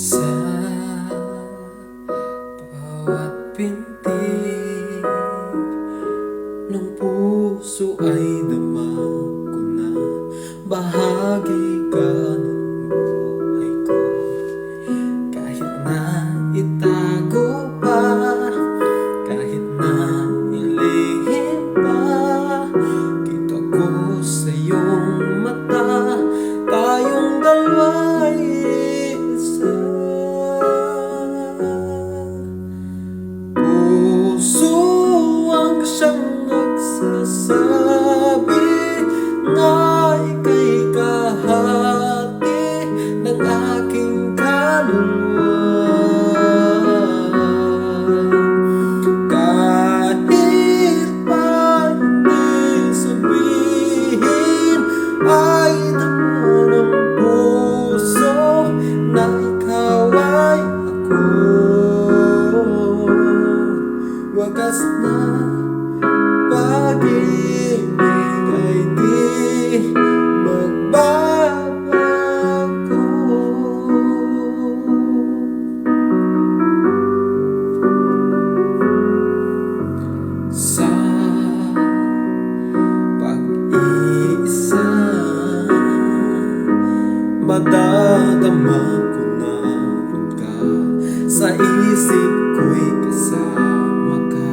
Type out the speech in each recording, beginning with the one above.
Sa bawat pintig ng puso ay dama ko na bahagi ka ng buhay ko. Kahit na itago pa, kahit na ilihim pa, kita ko sa iyong mata, tayong dalawa'y isa. Puso ang siyang nagsasabi na ika'y kahati ng aking kaluluwa. Kahit pa hindi sabihin, ay damo ng puso na ikaw ay ako. Wagas na pag-ibig ay di magbabago. Sa pag-iisa, madadama ko na rin ka. Sa isip ko'y kasama ka.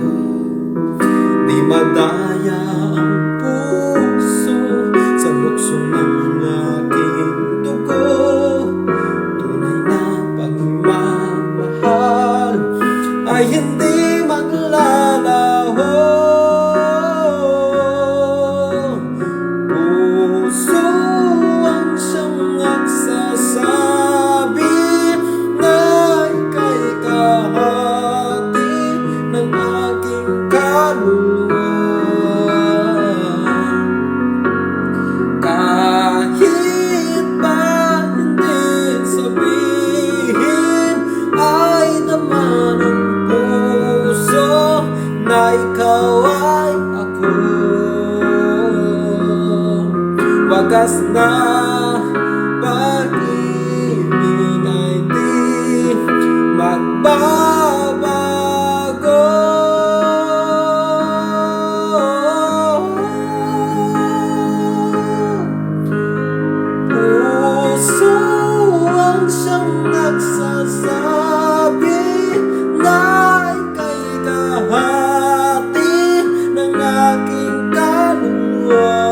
Di madaya ang puso sa lukso ng aking dugo. Tunay na pagmamahal ay hindi maglalaho. Puso ang siyang nagsasabi na ika'y kahati ng aking kaluluwa. Kahit pa hindi sabihin, ay dama ng puso na ikaw ay ako. Wagas na pag-ibig ay di magbabago. Puso ang siyang nagsasabi na ika'y kahati ng aking kaluluwa.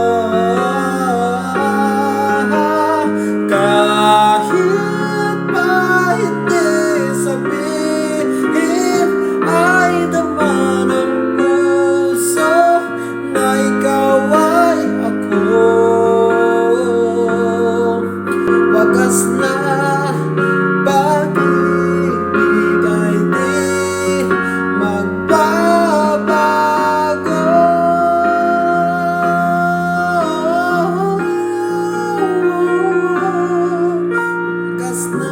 Kahit pa hindi sabihin, ay dama ng puso na ikaw ay ako. Wagas na pag-ibig ay di magbabago. Wagas na